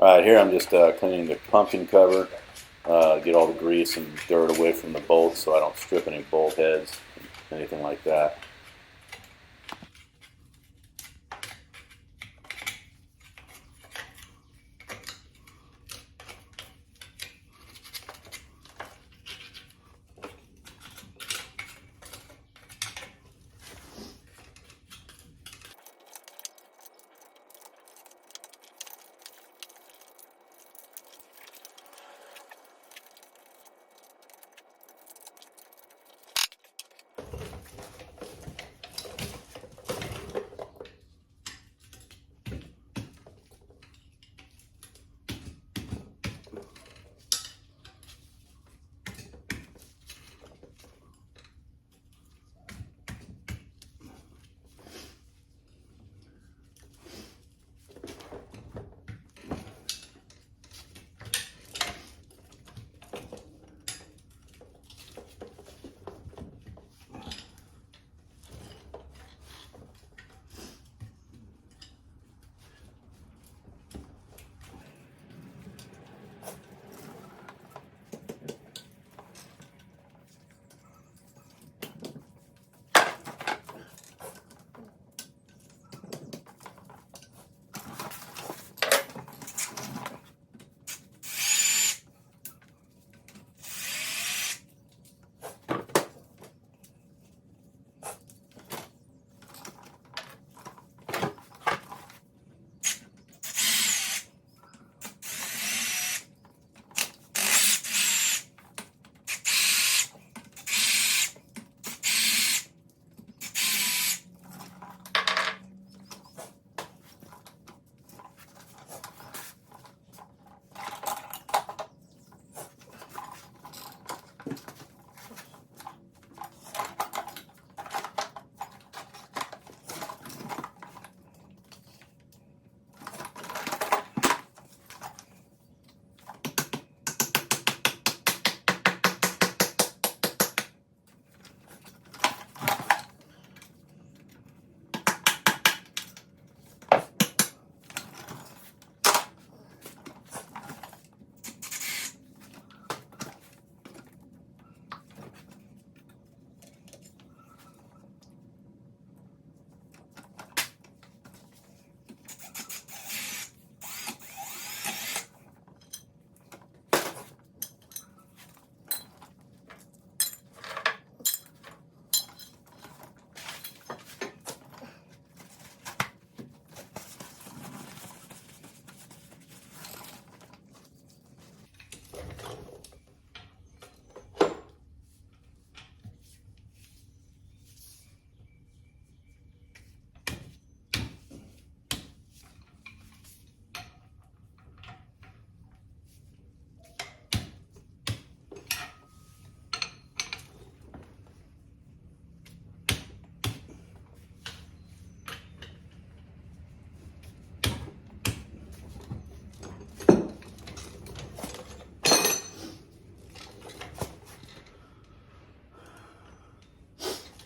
Alright, here I'm just cleaning the pumpkin cover, get all the grease and dirt away from the bolts so I don't strip any bolt heads, anything like that.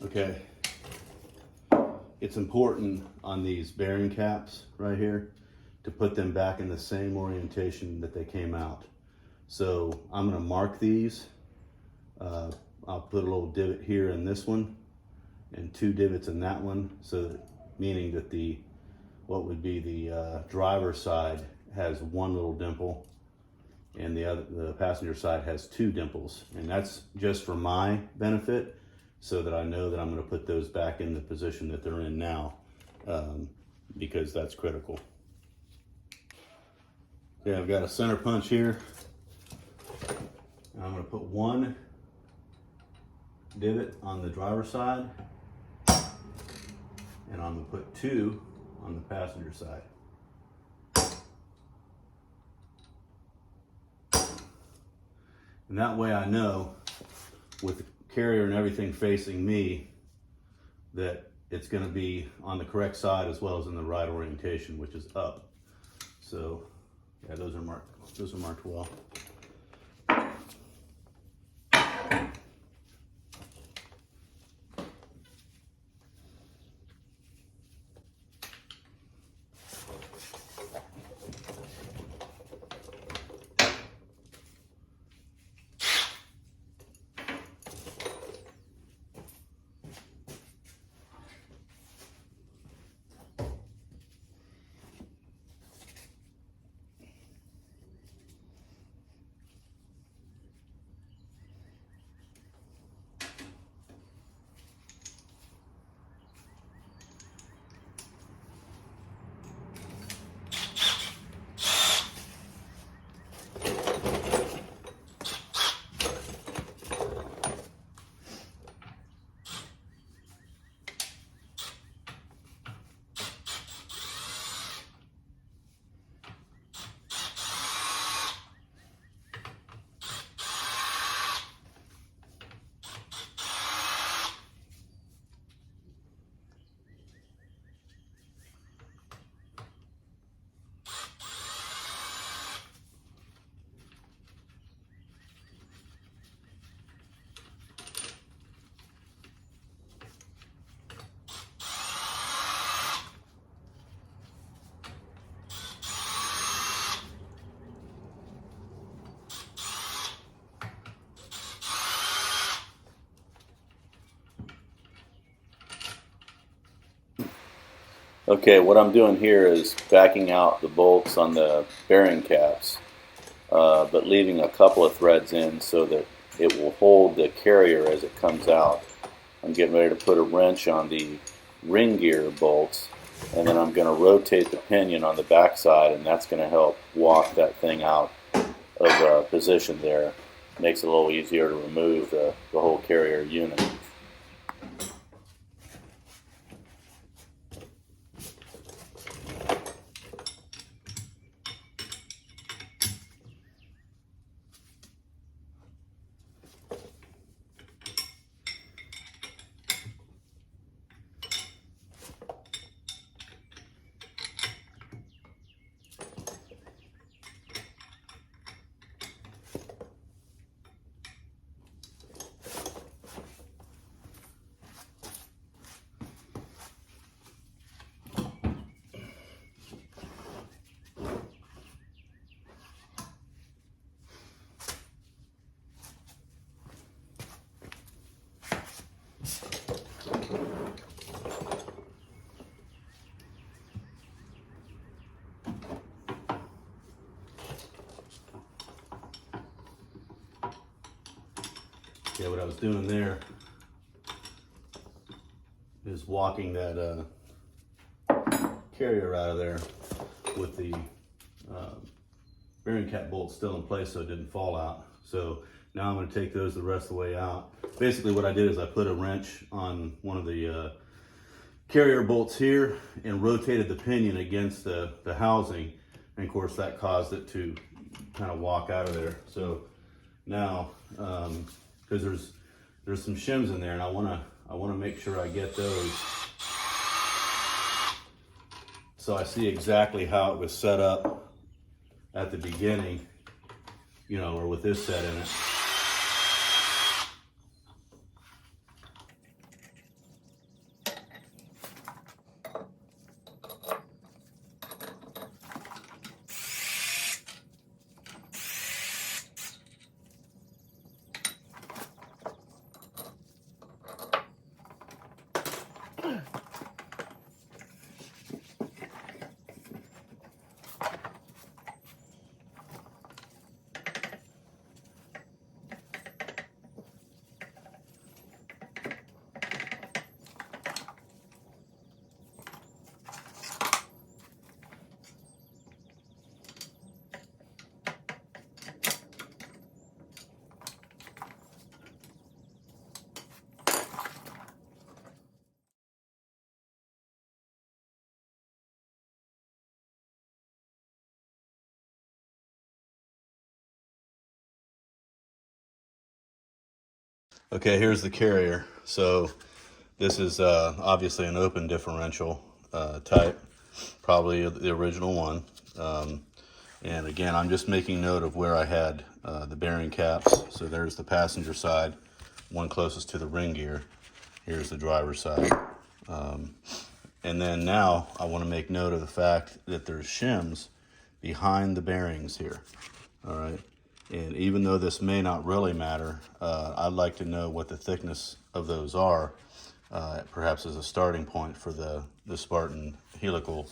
Okay, it's important on these bearing caps right here to put them back in the same orientation that they came out. So I'm going to mark these. I'll put a little divot here in this one and 2 divots in that one, so that, meaning that the what would be the driver's side has 1 little dimple and the passenger side has 2 dimples, and that's just for my benefit, so that I know that I'm going to put those back in the position that they're in now, because that's critical. Okay, I've got a center punch here. I'm going to put 1 divot on the driver's side, and I'm going to put 2 on the passenger side. And that way I know, with the carrier and everything facing me, that it's going to be on the correct side as well as in the right orientation, which is up. So yeah, those are marked well. Okay, what I'm doing here is backing out the bolts on the bearing caps, but leaving a couple of threads in so that it will hold the carrier as it comes out. I'm getting ready to put a wrench on the ring gear bolts, and then I'm going to rotate the pinion on the back side, and that's going to help walk that thing out of position there. Makes it a little easier to remove the whole carrier unit. Yeah, what I was doing there is walking that carrier out of there with the bearing cap bolt still in place so it didn't fall out. So now I'm going to take those the rest of the way out. Basically what I did is I put a wrench on one of the carrier bolts here and rotated the pinion against the housing, and of course that caused it to kind of walk out of there. So now because there's some shims in there, and I want to make sure I get those so I see exactly how it was set up at the beginning, you know, or with this set in it. Okay, here's the carrier. So this is obviously an open differential type, probably the original one. And again, I'm just making note of where I had the bearing caps. So there's the passenger side, one closest to the ring gear. Here's the driver's side. And then now I want to make note of the fact that there's shims behind the bearings here. All right. And even though this may not really matter, I'd like to know what the thickness of those are, perhaps as a starting point for the Spartan helical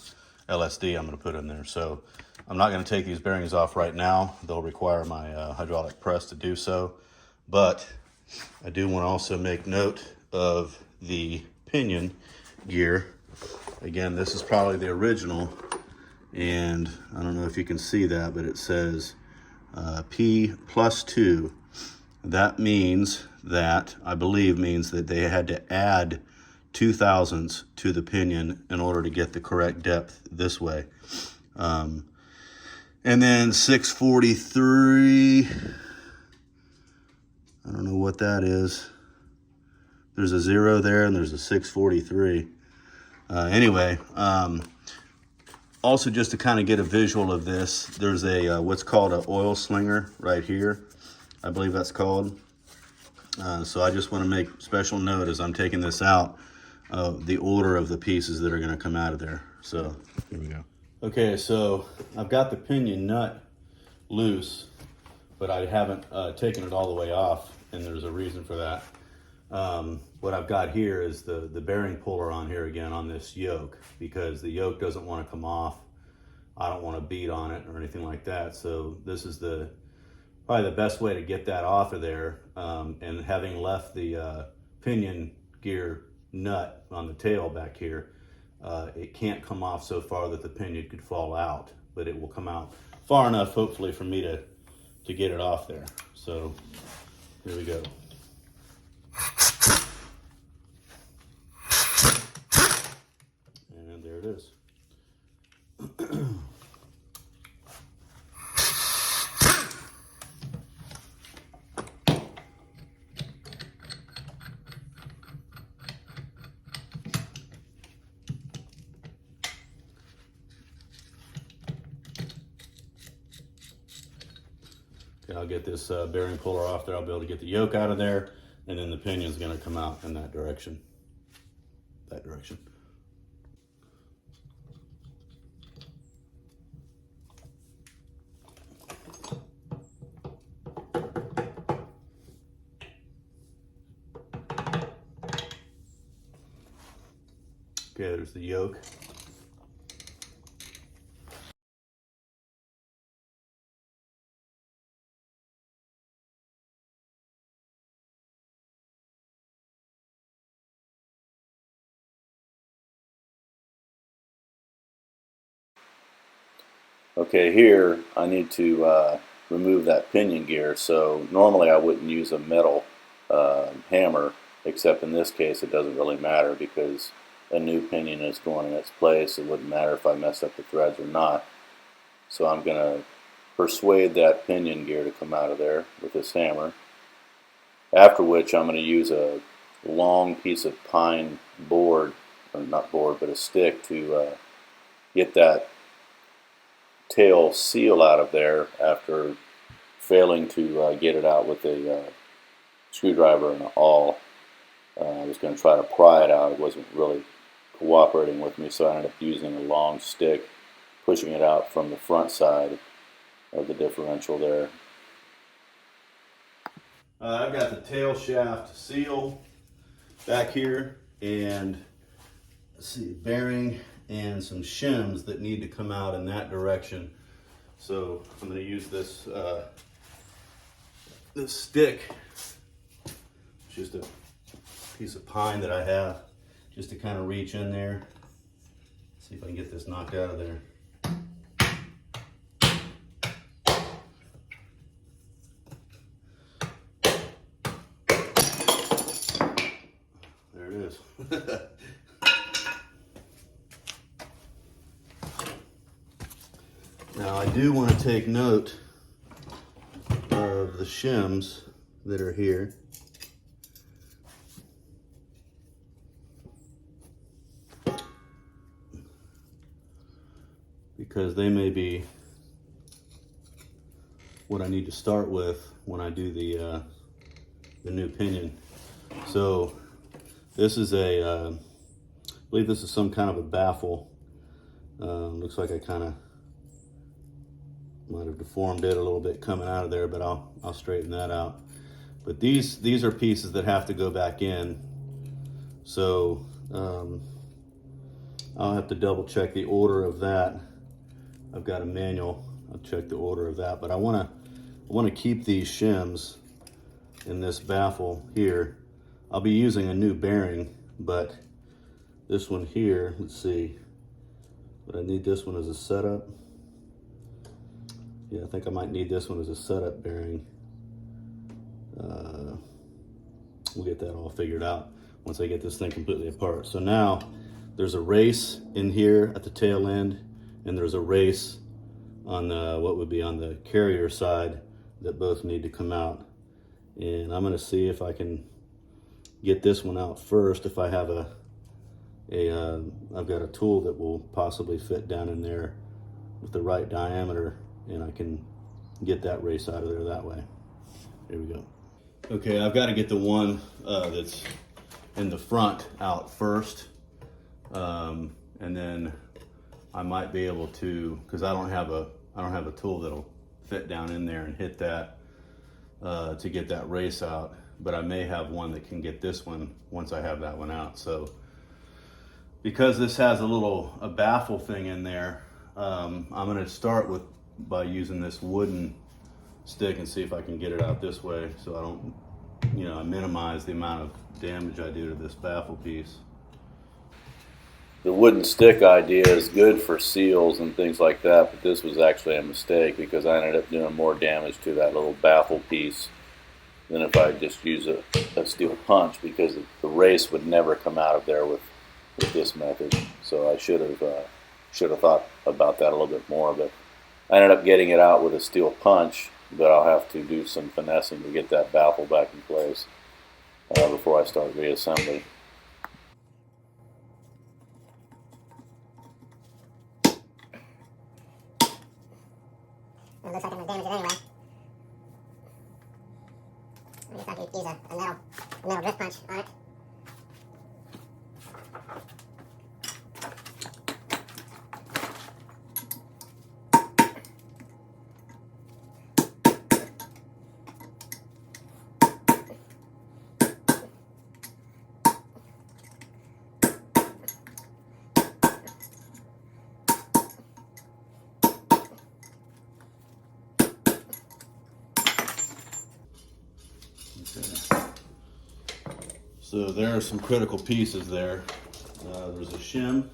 LSD I'm going to put in there. So I'm not going to take these bearings off right now. They'll require my hydraulic press to do so. But I do want to also make note of the pinion gear. Again, this is probably the original, and I don't know if you can see that, but it says P+2. That means that, I believe means that they had to add 0.002 to the pinion in order to get the correct depth this way. And then 643, I don't know what that is. There's a 0 there and there's a 643. Anyway, also just to kind of get a visual of this, there's a what's called an oil slinger right here. I believe that's called. So I just want to make special note as I'm taking this out of the order of the pieces that are going to come out of there. So here we go. Okay, so I've got the pinion nut loose, but I haven't taken it all the way off, and there's a reason for that. what I've got here is the bearing puller on here again on this yoke, because the yoke doesn't want to come off. I don't want to beat on it or anything like that. So this is probably the best way to get that off of there. And having left the pinion gear nut on the tail back here, it can't come off so far that the pinion could fall out, but it will come out far enough, hopefully, for me to get it off there. So here we go. And there it is. Okay, I'll get this bearing puller off there. I'll be able to get the yoke out of there, and then the pinion is going to come out in that direction. That direction. Okay, there's the yoke. Okay, here I need to remove that pinion gear. So normally I wouldn't use a metal hammer, except in this case it doesn't really matter because a new pinion is going in its place. It wouldn't matter if I messed up the threads or not. So I'm going to persuade that pinion gear to come out of there with this hammer. After which I'm going to use a long piece of pine board, or not board, but a stick to get that tail seal out of there after failing to get it out with a screwdriver and an awl. I was going to try to pry it out. It wasn't really cooperating with me, so I ended up using a long stick, pushing it out from the front side of the differential there. I've got the tail shaft seal back here, and let's see, bearing and some shims that need to come out in that direction. So I'm going to use this this stick, just a piece of pine that I have, just to kind of reach in there. See if I can get this knocked out of there. There it is. Now I do want to take note of the shims that are here. Because they may be what I need to start with when I do the new pinion. So this is I believe this is some kind of a baffle. Looks like I kind of might have deformed it a little bit coming out of there, but I'll straighten that out. But these are pieces that have to go back in. So I'll have to double check the order of that. I've got a manual. I'll check the order of that, but I want to keep these shims in this baffle here. I'll be using a new bearing, but this one here, let's see, but I need this one as a setup. Yeah, I think I might need this one as a setup bearing. We'll get that all figured out once I get this thing completely apart. So now there's a race in here at the tail end, and there's a race on the, what would be on the carrier side, that both need to come out. And I'm gonna see if I can get this one out first. If I have I've got a tool that will possibly fit down in there with the right diameter, and I can get that race out of there that way. Here we go. Okay, I've got to get the one that's in the front out first, and then I might be able to, because I don't have a tool that'll fit down in there and hit that to get that race out. but I may have one that can get this one once I have that one out. So because this has a baffle thing in there, I'm going to start by using this wooden stick and see if I can get it out this way, so I don't, I minimize the amount of damage I do to this baffle piece. The wooden stick idea is good for seals and things like that, but this was actually a mistake because I ended up doing more damage to that little baffle piece than if I just use a steel punch, because the race would never come out of there with this method. So I should have thought about that a little bit more, but I ended up getting it out with a steel punch, but I'll have to do some finessing to get that baffle back in place before I start reassembly. It looks like I'm going to damage it anyway. I guess I could use a metal drift punch on it. So there are some critical pieces there. There's a shim.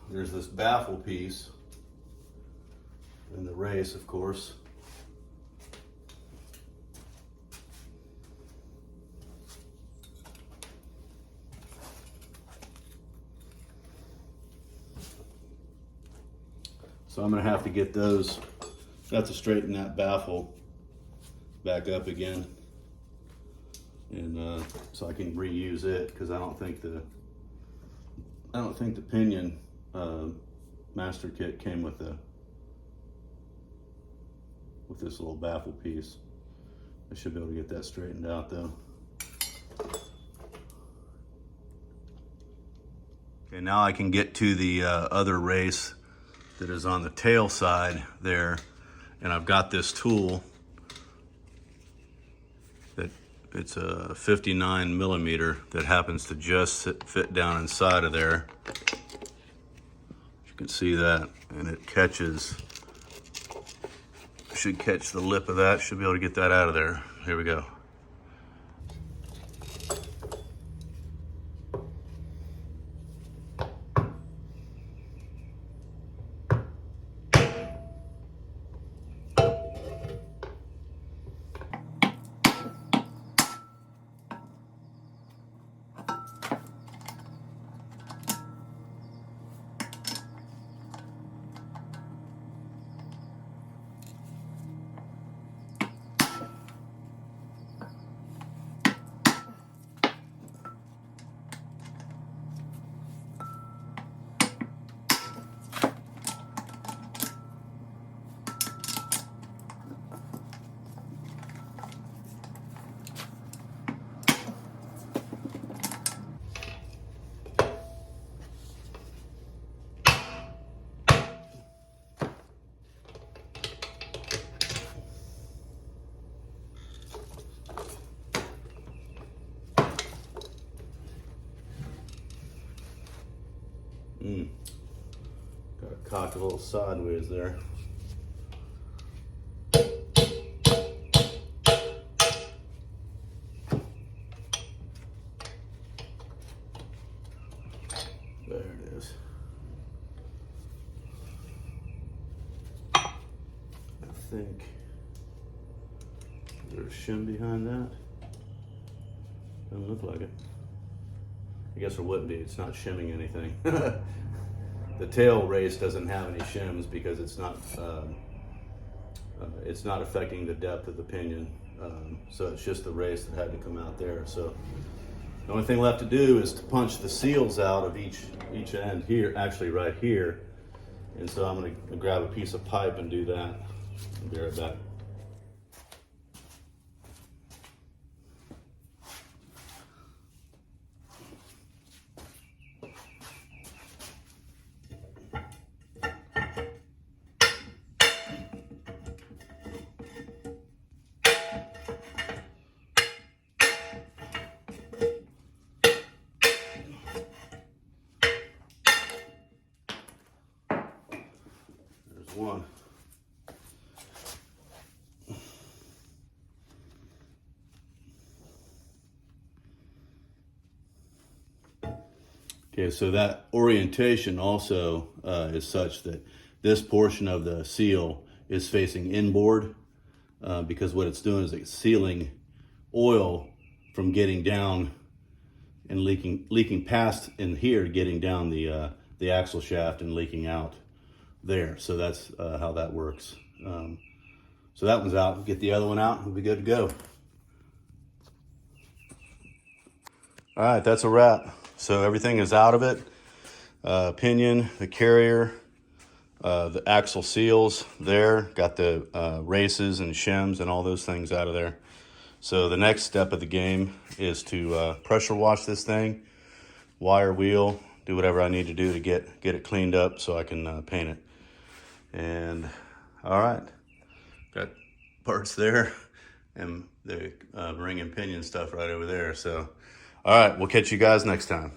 There's this baffle piece. And the race, of course. So I'm going to have to get those, have to straighten that baffle back up again, and so I can reuse it, because I don't think the pinion master kit came with this little baffle piece. I should be able to get that straightened out though. Okay, now I can get to the other race that is on the tail side there, and I've got this tool that it's a 59 millimeter that happens to just fit down inside of there. You can see that, and it catches, should catch the lip of that, should be able to get that out of there. Here we go. Got it cocked a little sideways there. There it is. I think there's a shim behind that. Doesn't look like it. I guess there wouldn't be, it's not shimming anything. The tail race doesn't have any shims because it's not affecting the depth of the pinion. So it's just the race that had to come out there. So the only thing left to do is to punch the seals out of each end here, actually right here. And so I'm gonna grab a piece of pipe and do that. I'll be right back. one. Okay, so that orientation also is such that this portion of the seal is facing inboard because what it's doing is it's sealing oil from getting down and leaking past in here, getting down the axle shaft and leaking out there. So that's how that works. So that one's out. Get the other one out, we'll be good to go. All right, that's a wrap. So everything is out of it. Pinion, the carrier, the axle seals there, got the races and shims and all those things out of there. So the next step of the game is to pressure wash this thing, wire wheel, do whatever I need to do to get it cleaned up so I can paint it. And all right, got parts there and the ring and pinion stuff right over there. So all right, we'll catch you guys next time.